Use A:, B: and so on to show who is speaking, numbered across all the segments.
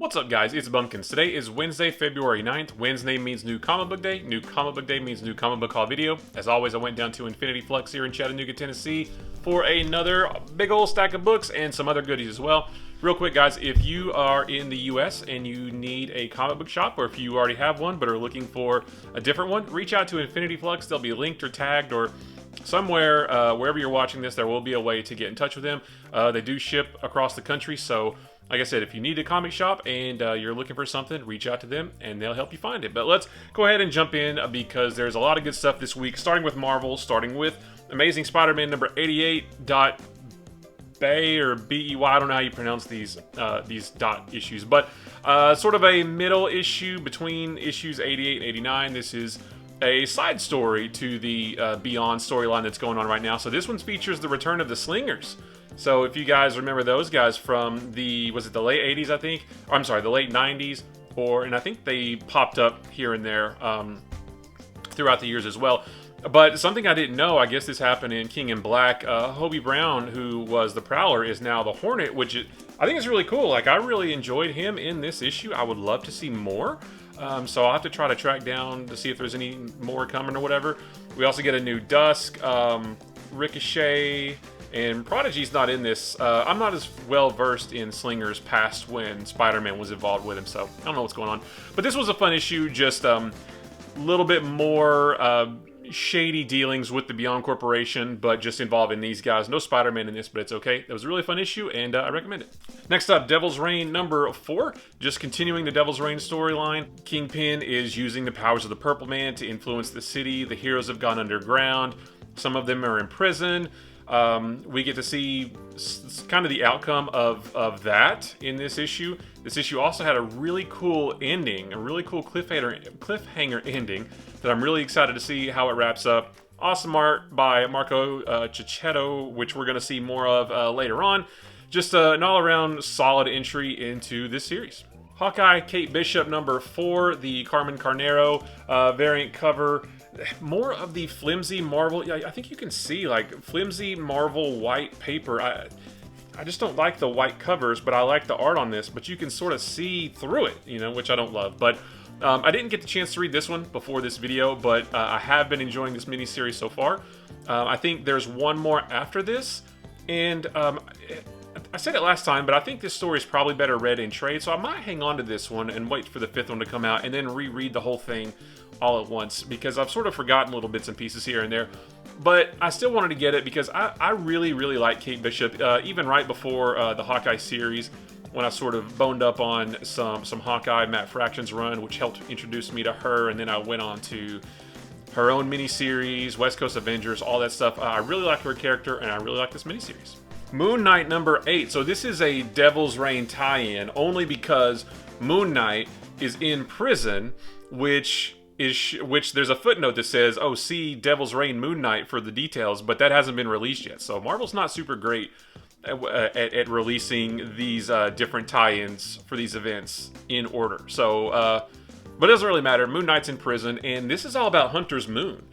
A: What's up, guys? It's Bumpkins. Today is Wednesday, February 9th. Wednesday means New Comic Book Day. New Comic Book Day means New Comic Book Haul video. As always, I went down to Infinity Flux here in Chattanooga, Tennessee for another big old stack of books and some other goodies as well. Real quick, guys, if you are in the US and you need a comic book shop, or if you already have one but are looking for a different one, reach out to Infinity Flux. They'll be linked or tagged or somewhere, wherever you're watching this, there will be a way to get in touch with them. They do ship across the country, so like I said, if you need a comic shop and you're looking for something, reach out to them and they'll help you find it. But let's go ahead and jump in because there's a lot of good stuff this week, starting with Marvel, starting with Amazing Spider-Man number 88. Bay or B-E-Y, I don't know how you pronounce these dot issues, but sort of a middle issue between issues 88 and 89. This is a side story to the Beyond storyline that's going on right now. So this one features the return of the Slingers. So if you guys remember those guys from the, was it the late 80s, I think? Or, I'm sorry, the late 90s, and I think they popped up here and there throughout the years as well. But something I didn't know, I guess this happened in King in Black. Hobie Brown, who was the Prowler, is now the Hornet, which I think is really cool. Like, I really enjoyed him in this issue. I would love to see more. So I'll have to try to track down to see if there's any more coming or whatever. We also get a new Dusk, Ricochet, and Prodigy's not in this. I'm not as well versed in Slingers past when Spider-Man was involved with him, so I don't know what's going on. But this was a fun issue, just a little bit more shady dealings with the Beyond Corporation, but just involving these guys. No Spider-Man in this, but it's okay. That was a really fun issue, and I recommend it. Next up, Devil's Reign number 4. Just continuing the Devil's Reign storyline. Kingpin is using the powers of the Purple Man to influence the city. The heroes have gone underground. Some of them are in prison. We get to see kind of the outcome of that in this issue. This issue also had a really cool ending, a really cool cliffhanger ending that I'm really excited to see how it wraps up. Awesome art by Marco Cicchetto, which we're going to see more of later on. Just an all-around solid entry into this series. Hawkeye, Kate Bishop number 4, the Carmen Carnero variant cover. More of the flimsy Marvel, I think you can see like flimsy Marvel white paper. I just don't like the white covers, but I like the art on this, but you can sort of see through it, you know, which I don't love. But I didn't get the chance to read this one before this video, but I have been enjoying this miniseries so far. I think there's one more after this, and I said it last time, but I think this story is probably better read in trade, so I might hang on to this one and wait for the 5th one to come out and then reread the whole thing all at once, because I've sort of forgotten little bits and pieces here and there. But I still wanted to get it because I really, really like Kate Bishop. Even right before the Hawkeye series, when I sort of boned up on some Hawkeye Matt Fraction's run, which helped introduce me to her, and then I went on to her own miniseries, West Coast Avengers, all that stuff. I really like her character, and I really like this miniseries. Moon Knight number 8. So this is a Devil's Reign tie-in, only because Moon Knight is in prison, which there's a footnote that says, oh, see Devil's Reign Moon Knight for the details, but that hasn't been released yet. So Marvel's not super great at releasing these different tie-ins for these events in order. So, but it doesn't really matter. Moon Knight's in prison, and this is all about Hunter's Moon.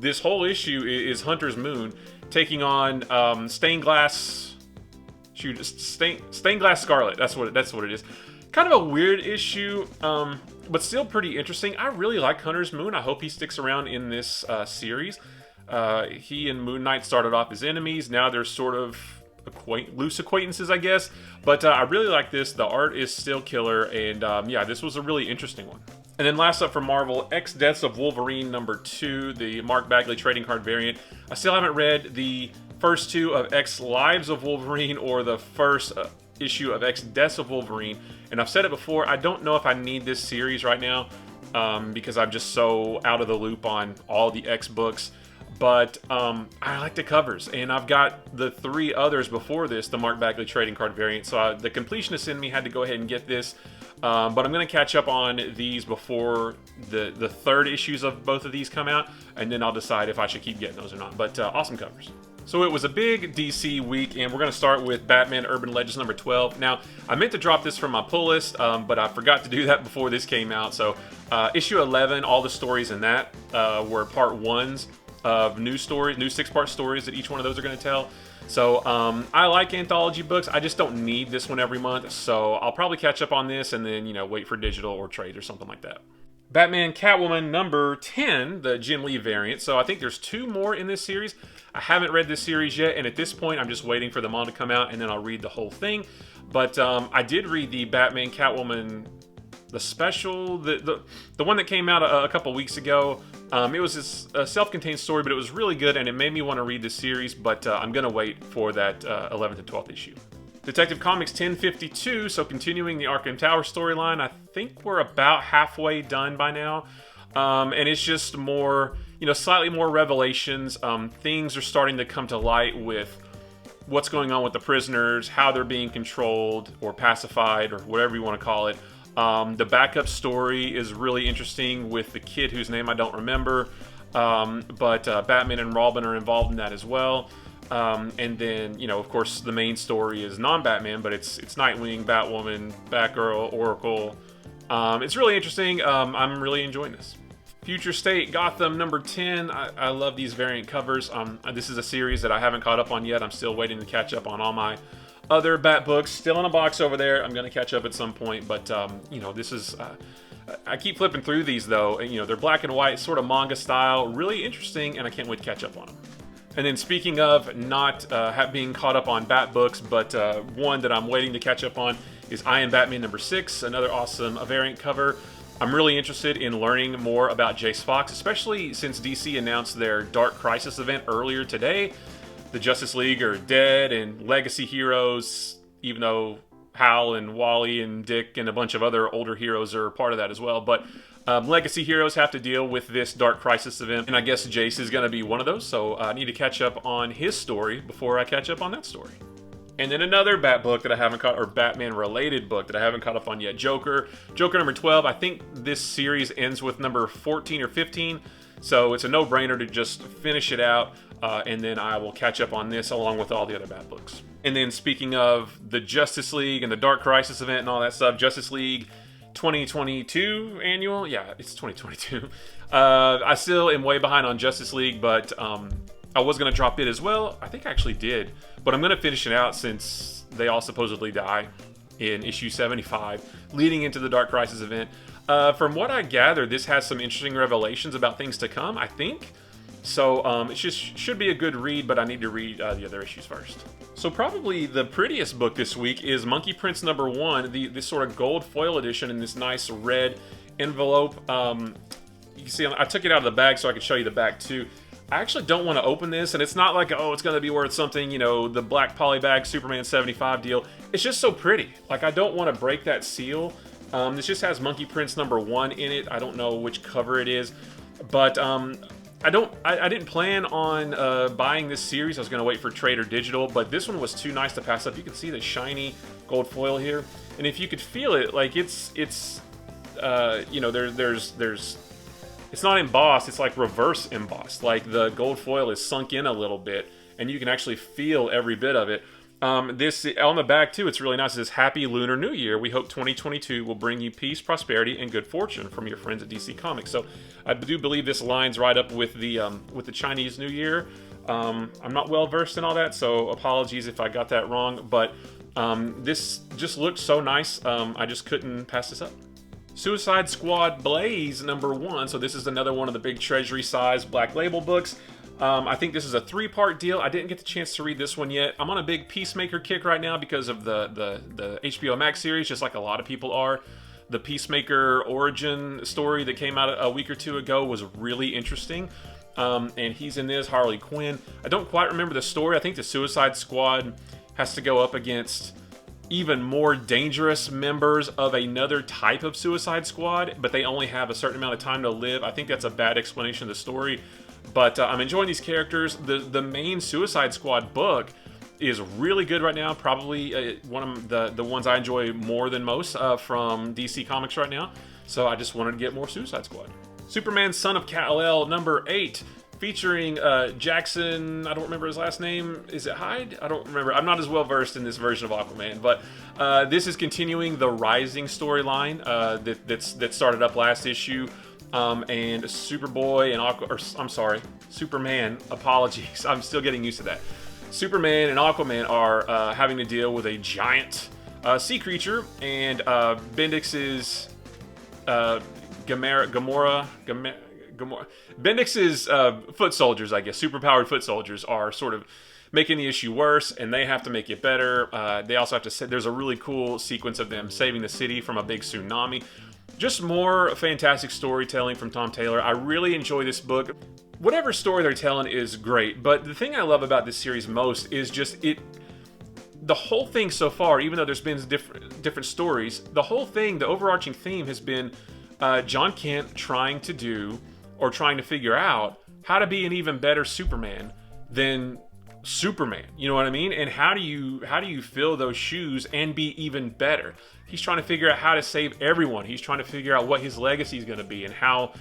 A: This whole issue is Hunter's Moon taking on Stained Glass Scarlet. That's what it is. Kind of a weird issue, but still pretty interesting. I really like Hunter's Moon. I hope he sticks around in this series. He and Moon Knight started off as enemies. Now they're sort of loose acquaintances, I guess. But I really like this. The art is still killer, and yeah, this was a really interesting one. And then last up from Marvel, X Deaths of Wolverine number 2, the Mark Bagley trading card variant. I still haven't read the first 2 of X Lives of Wolverine or the first issue of X Deaths of Wolverine. And I've said it before, I don't know if I need this series right now because I'm just so out of the loop on all the X books. But I like the covers, and I've got the 3 others before this, the Mark Bagley trading card variant. So the completionist in me had to go ahead and get this. But I'm going to catch up on these before the 3rd issues of both of these come out, and then I'll decide if I should keep getting those or not. But awesome covers. So it was a big DC week, and we're going to start with Batman Urban Legends number 12. Now, I meant to drop this from my pull list, but I forgot to do that before this came out. So issue 11, all the stories in that were part 1s. of new stories, new 6-part stories that each one of those are going to tell. So I like anthology books. I just don't need this one every month. So I'll probably catch up on this and then, wait for digital or trade or something like that. Batman Catwoman number 10, the Jim Lee variant. So I think there's 2 more in this series. I haven't read this series yet, and at this point, I'm just waiting for them all to come out, and then I'll read the whole thing. But I did read the Batman Catwoman, the special, the one that came out a couple weeks ago. It was a self-contained story, but it was really good, and it made me want to read this series, but I'm going to wait for that 11th and 12th issue. Detective Comics 1052, so continuing the Arkham Tower storyline. I think we're about halfway done by now. And it's just more, slightly more revelations. Things are starting to come to light with what's going on with the prisoners, how they're being controlled or pacified or whatever you want to call it. The backup story is really interesting with the kid whose name I don't remember. But Batman and Robin are involved in that as well. And then, of course, the main story is non-Batman, but it's Nightwing, Batwoman, Batgirl, Oracle. It's really interesting. I'm really enjoying this. Future State Gotham number 10. I love these variant covers. This is a series that I haven't caught up on yet. I'm still waiting to catch up on all my other Bat books. Still in a box over there. I'm going to catch up at some point, but, this is... I keep flipping through these, though. They're black and white, sort of manga style. Really interesting, and I can't wait to catch up on them. And then speaking of not being caught up on Bat books, but one that I'm waiting to catch up on is I Am Batman number 6, another awesome variant cover. I'm really interested in learning more about Jace Fox, especially since DC announced their Dark Crisis event earlier today. The Justice League are dead and legacy heroes, even though Hal and Wally and Dick and a bunch of other older heroes are part of that as well. But legacy heroes have to deal with this Dark Crisis event, and I guess Jace is going to be one of those, so I need to catch up on his story before I catch up on that story. And then another Bat book that I haven't caught, or Batman-related book that I haven't caught up on yet, Joker number 12. I think this series ends with number 14 or 15, so it's a no-brainer to just finish it out, and then I will catch up on this along with all the other Bat books. And then speaking of the Justice League and the Dark Crisis event and all that stuff, Justice League 2022 annual? Yeah, it's 2022. I still am way behind on Justice League, but I was going to drop it as well. I think I actually did. But I'm going to finish it out since they all supposedly die in issue 75, leading into the Dark Crisis event. From what I gather, this has some interesting revelations about things to come, I think. So it should be a good read, but I need to read the other issues first. So probably the prettiest book this week is Monkey Prince number 1, this sort of gold foil edition in this nice red envelope. You can see I took it out of the bag so I could show you the back too. I actually don't want to open this, and it's not like, oh, it's going to be worth something, the black polybag Superman 75 deal. It's just so pretty. Like, I don't want to break that seal. This just has Monkey Prince number 1 in it. I don't know which cover it is, but I didn't plan on buying this series. I was going to wait for trade or digital, but this one was too nice to pass up. You can see the shiny gold foil here, and if you could feel it, like it's it's not embossed, it's like reverse embossed. Like the gold foil is sunk in a little bit, and you can actually feel every bit of it. This on the back too, it's really nice. It says, "Happy Lunar New Year. We hope 2022 will bring you peace, prosperity, and good fortune from your friends at DC Comics." So I do believe this lines right up with the Chinese New Year. I'm not well versed in all that, so apologies if I got that wrong. But this just looked so nice. I just couldn't pass this up. Suicide Squad Blaze number 1. So this is another one of the big treasury size Black Label books. I think this is a 3-part deal. I didn't get the chance to read this one yet. I'm on a big Peacemaker kick right now because of the HBO Max series, just like a lot of people are. The Peacemaker origin story that came out a week or two ago was really interesting. And he's in this, Harley Quinn. I don't quite remember the story. I think the Suicide Squad has to go up against even more dangerous members of another type of Suicide Squad, but they only have a certain amount of time to live. I think that's a bad explanation of the story, but I'm enjoying these characters. The main Suicide Squad book is really good right now, probably one of the ones I enjoy more than most from DC Comics right now, so I just wanted to get more Suicide Squad. Superman Son of Kal-El number 8, featuring Jackson, I don't remember his last name. Is it Hyde? I don't remember. I'm not as well versed in this version of Aquaman, but this is continuing the Rising storyline that started up last issue. and Superboy and Superman, apologies, I'm still getting used to that. Superman and Aquaman are having to deal with a giant sea creature, and Bendix's Bendix's foot soldiers, I guess, superpowered foot soldiers, are sort of making the issue worse, and they have to make it better. They also have to say, there's a really cool sequence of them saving the city from a big tsunami. Just more fantastic storytelling from Tom Taylor. I really enjoy this book. Whatever story they're telling is great, but the thing I love about this series most is just the whole thing so far, even though there's been different stories, the whole thing, the overarching theme has been John Kent trying to figure out how to be an even better Superman than Superman. You know what I mean? And how do you fill those shoes and be even better? He's trying to figure out how to save everyone. He's trying to figure out what his legacy is going to be and how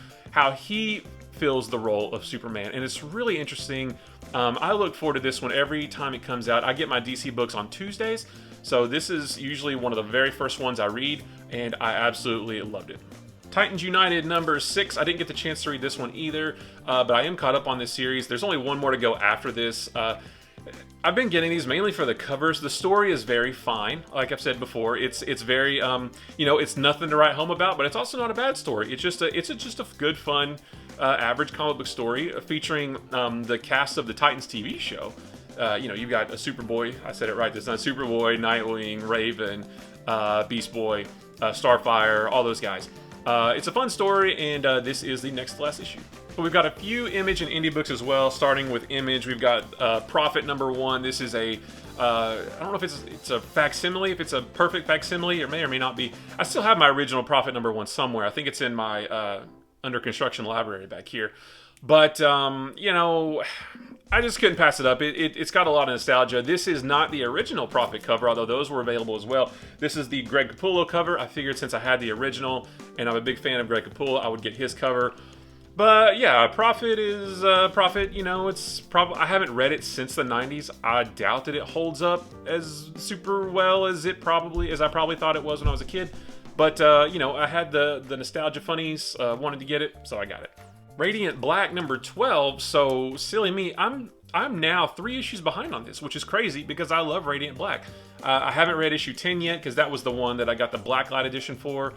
A: he fills the role of Superman. And it's really interesting. I look forward to this one every time it comes out. I get my DC books on Tuesdays, so this is usually one of the very first ones I read, and I absolutely loved it. Titans United number 6. I didn't get the chance to read this one either, but I am caught up on this series. There's only one more to go after this. I've been getting these mainly for the covers. The story is very fine. Like I've said before, it's very it's nothing to write home about, but it's also not a bad story. It's just a good, fun, average comic book story featuring the cast of the Titans TV show. You've got a Superboy. I said it right this time. Superboy, Nightwing, Raven, Beast Boy, Starfire, all those guys. It's a fun story, and this is the next to last issue. But we've got a few Image and indie books as well. Starting with Image, we've got Prophet number 1. This is I don't know if it's a facsimile, if it's a perfect facsimile, or may not be. I still have my original Prophet number 1 somewhere. I think it's in my under construction library back here. But I just couldn't pass it up. It's got a lot of nostalgia. This is not the original Prophet cover, although those were available as well. This is the Greg Capullo cover. I figured since I had the original, and I'm a big fan of Greg Capullo, I would get his cover. But yeah, Prophet is Prophet. It's probably, I haven't read it since the 90s. I doubt that it holds up as super well as I probably thought it was when I was a kid. But I had the nostalgia funnies, wanted to get it, so I got it. Radiant Black number 12. So silly me, I'm now 3 issues behind on this, which is crazy because I love Radiant Black. I haven't read issue 10 yet because that was the one that I got the Blacklight edition for.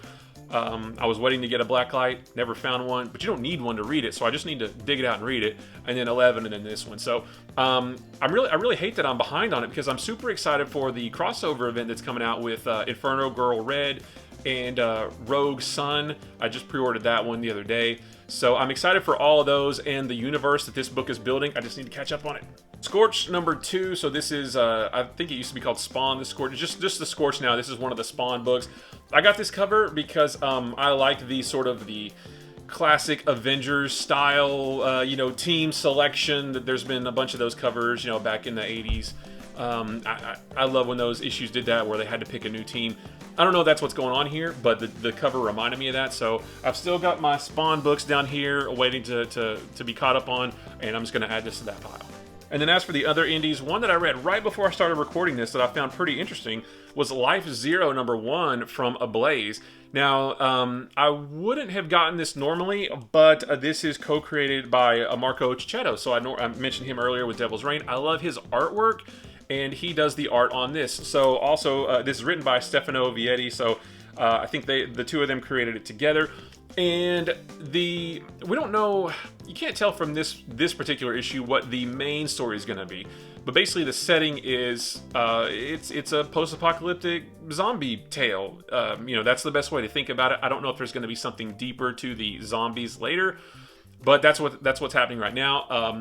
A: I was waiting to get a Blacklight, never found one, but you don't need one to read it, so I just need to dig it out and read it. And then 11, and then this one. So I really hate that I'm behind on it because I'm super excited for the crossover event that's coming out with Inferno Girl Red and Rogue Sun. I just pre-ordered that one the other day. So I'm excited for all of those and the universe that this book is building. I just need to catch up on it. Scorch number 2. So this is, I think it used to be called Spawn. The Scorch, just the Scorch now. This is one of the Spawn books. I got this cover because I like the sort of the classic Avengers style, team selection. There's been a bunch of those covers, back in the 80s. I love when those issues did that, where they had to pick a new team. I don't know if that's what's going on here, but the cover reminded me of that. So I've still got my Spawn books down here waiting to be caught up on, and I'm just going to add this to that pile. And then as for the other indies, one that I read right before I started recording this that I found pretty interesting was Life Zero number 1 from Ablaze. Now, I wouldn't have gotten this normally, but this is co-created by Marco Cicchetto. So I mentioned him earlier with Devil's Reign. I love his artwork, and he does the art on this. So also, this is written by Stefano Vietti, so I think the two of them created it together. And we don't know, you can't tell from this particular issue what the main story is going to be. But basically the setting is, it's a post-apocalyptic zombie tale. That's the best way to think about it. I don't know if there's going to be something deeper to the zombies later, but that's what's happening right now.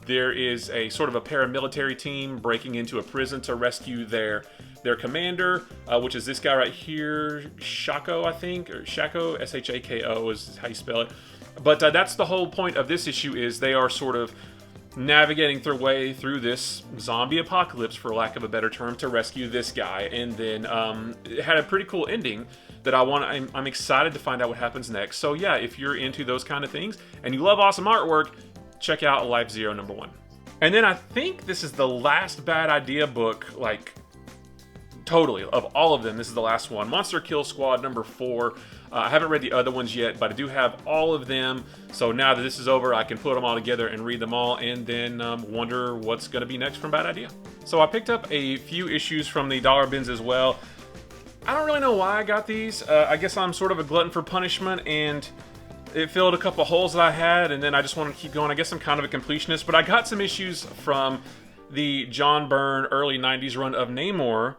A: There is a sort of a paramilitary team breaking into a prison to rescue their commander, which is this guy right here, Shako, I think, or Shako, S-H-A-K-O is how you spell it. But that's the whole point of this issue, is they are sort of navigating their way through this zombie apocalypse, for lack of a better term, to rescue this guy. And then it had a pretty cool ending that I'm excited to find out what happens next. So yeah, if you're into those kind of things and you love awesome artwork, check out Life Zero number 1. And then I think this is the last Bad Idea book, like Totally. Of all of them, this is the last one. Monster Kill Squad number 4. I haven't read the other ones yet, but I do have all of them. So now that this is over, I can put them all together and read them all, and then wonder what's going to be next from Bad Idea. So I picked up a few issues from the dollar bins as well. I don't really know why I got these. I guess I'm sort of a glutton for punishment, and it filled a couple holes that I had, and then I just wanted to keep going. I guess I'm kind of a completionist, but I got some issues from the John Byrne early 90s run of Namor,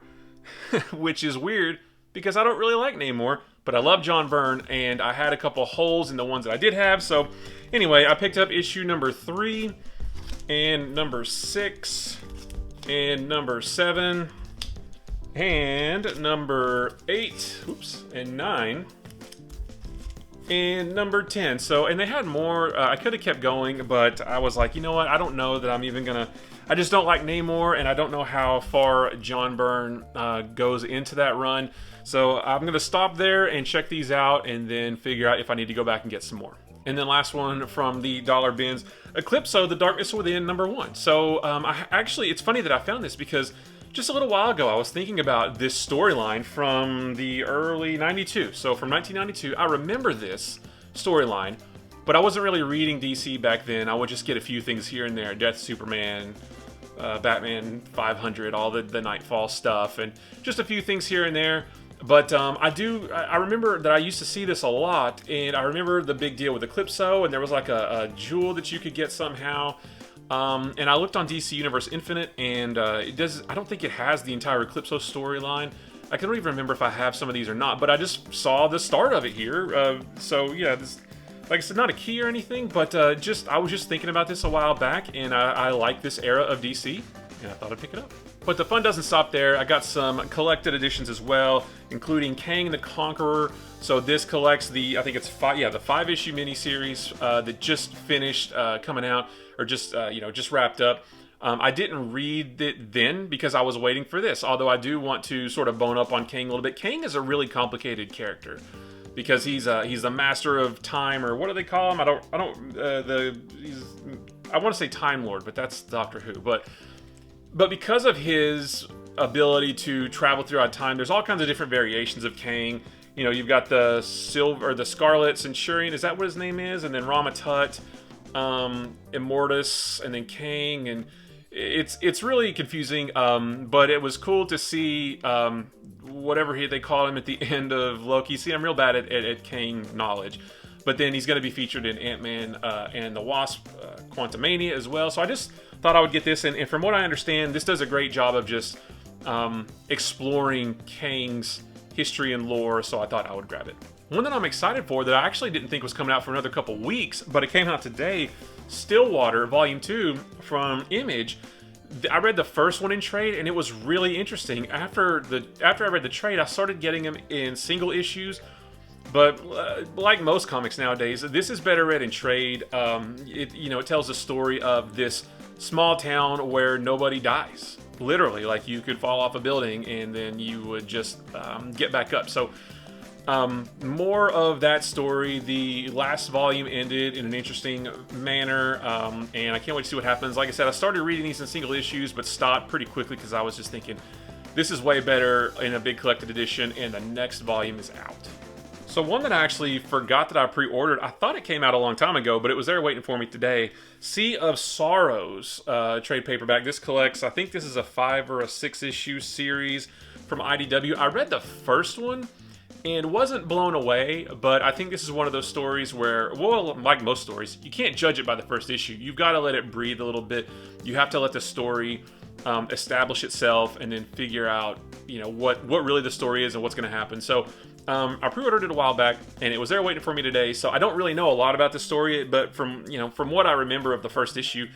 A: which is weird because I don't really like Namor, but I love John Byrne, and I had a couple holes in the ones that I did have. So anyway, I picked up issue number 3 and number 6 and number 7 and number 8, oops, and 9 and number 10. So, and they had more. I could have kept going, but I was like, you know what, I don't know that I'm even gonna. I just don't like Namor, and I don't know how far John Byrne goes into that run. So I'm going to stop there and check these out, and then figure out if I need to go back and get some more. And then last one from the dollar bins, Eclipse, The Darkness Within, number 1. So it's funny that I found this because just a little while ago I was thinking about this storyline from the early 92. So from 1992, I remember this storyline, but I wasn't really reading DC back then. I would just get a few things here and there, Death Superman, Batman 500, all the Nightfall stuff, and just a few things here and there. But I remember that I used to see this a lot, and I remember the big deal with Eclipse, and there was like a jewel that you could get somehow. And I looked on DC Universe Infinite, and I don't think it has the entire Eclipse storyline. I can't even remember if I have some of these or not, but I just saw the start of it here. So yeah, this, like I said, not a key or anything, but I was just thinking about this a while back, and I like this era of DC, and I thought I'd pick it up. But the fun doesn't stop there. I got some collected editions as well, including Kang the Conqueror. So this collects the 5-issue miniseries that just finished coming out, or just wrapped up. I didn't read it then because I was waiting for this, although I do want to sort of bone up on Kang a little bit. Kang is a really complicated character because he's a master of time, or what do they call him? I want to say Time Lord, but that's Doctor Who. But because of his ability to travel throughout time, there's all kinds of different variations of Kang. You know, you've got the Scarlet Centurion, is that what his name is? And then Rama Tut, Immortus, and then Kang, and it's really confusing. But it was cool to see whatever they call him at the end of Loki. See, I'm real bad at Kang knowledge. But then he's going to be featured in Ant-Man and the Wasp, Quantumania as well. So I just thought I would get this. And from what I understand, this does a great job of just exploring Kang's history and lore. So I thought I would grab it. One that I'm excited for that I actually didn't think was coming out for another couple weeks, but it came out today, Stillwater, Volume 2 from Image. I read the first one in trade, and it was really interesting. After I read the trade, I started getting them in single issues. But like most comics nowadays, this is better read in trade. It tells the story of this small town where nobody dies. Literally, like you could fall off a building and then you would just get back up. So more of that story. The last volume ended in an interesting manner, and I can't wait to see what happens. Like I said, I started reading these in single issues, but stopped pretty quickly because I was just thinking, this is way better in a big collected edition, and the next volume is out. So one that I actually forgot that I pre-ordered, I thought it came out a long time ago, but it was there waiting for me today. Sea of Sorrows trade paperback. This collects, I think this is a 5 or a 6 issue series from IDW. I read the first one and wasn't blown away, but I think this is one of those stories where, well, like most stories, you can't judge it by the first issue. You've got to let it breathe a little bit. You have to let the story establish itself, and then figure out, what really the story is and what's going to happen. So I pre-ordered it a while back, and it was there waiting for me today. So I don't really know a lot about the story, but from what I remember of the first issue,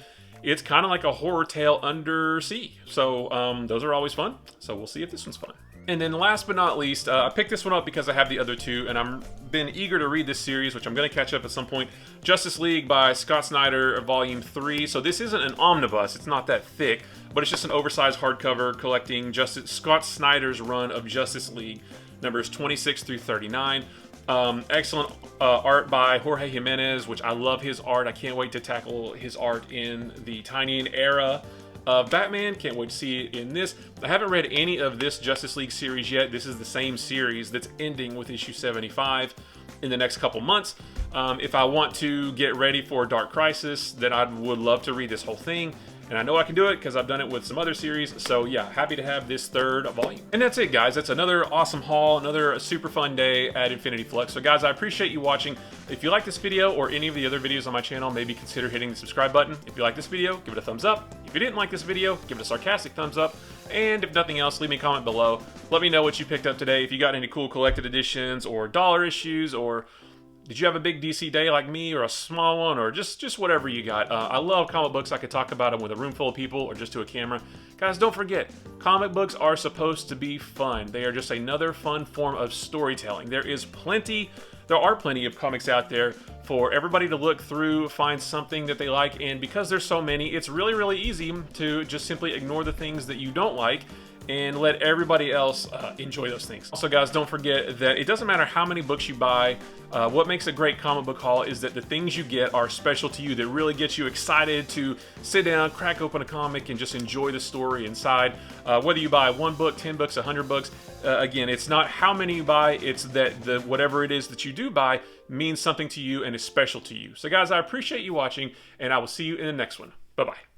A: it's kind of like a horror tale under sea. So those are always fun. So we'll see if this one's fun. And then last but not least, I picked this one up because I have the other two, and I've been eager to read this series, which I'm going to catch up at some point. Justice League by Scott Snyder, Volume 3. So this isn't an omnibus, it's not that thick, but it's just an oversized hardcover collecting Scott Snyder's run of Justice League, numbers 26 through 39. Excellent art by Jorge Jimenez, which I love his art. I can't wait to tackle his art in the Tynion era. of Batman. Can't wait to see it in this. I haven't read any of this Justice League series yet. This is the same series that's ending with issue 75 in the next couple months. If I want to get ready for Dark Crisis, then I would love to read this whole thing. And I know I can do it because I've done it with some other series. So yeah, happy to have this third volume. And that's it, guys. That's another awesome haul, another super fun day at Infinity Flux. So guys, I appreciate you watching. If you like this video or any of the other videos on my channel, maybe consider hitting the subscribe button. If you like this video, give it a thumbs up. If you didn't like this video, give it a sarcastic thumbs up. And if nothing else, leave me a comment below. Let me know what you picked up today. If you got any cool collected editions or dollar issues, or did you have a big DC day like me, or a small one, or just whatever you got. I love comic books. I could talk about them with a room full of people or just to a camera. Guys, don't forget, comic books are supposed to be fun. They are just another fun form of storytelling. There are plenty of comics out there for everybody to look through, find something that they like, and because there's so many, it's really, really easy to just simply ignore the things that you don't like and let everybody else enjoy those things. Also, guys, don't forget that it doesn't matter how many books you buy. What makes a great comic book haul is that the things you get are special to you, that really get you excited to sit down, crack open a comic, and just enjoy the story inside. Whether you buy 1 book, 10 books, 100 books, again, it's not how many you buy, it's that whatever it is that you do buy means something to you and is special to you. So guys, I appreciate you watching, and I will see you in the next one. Bye-bye.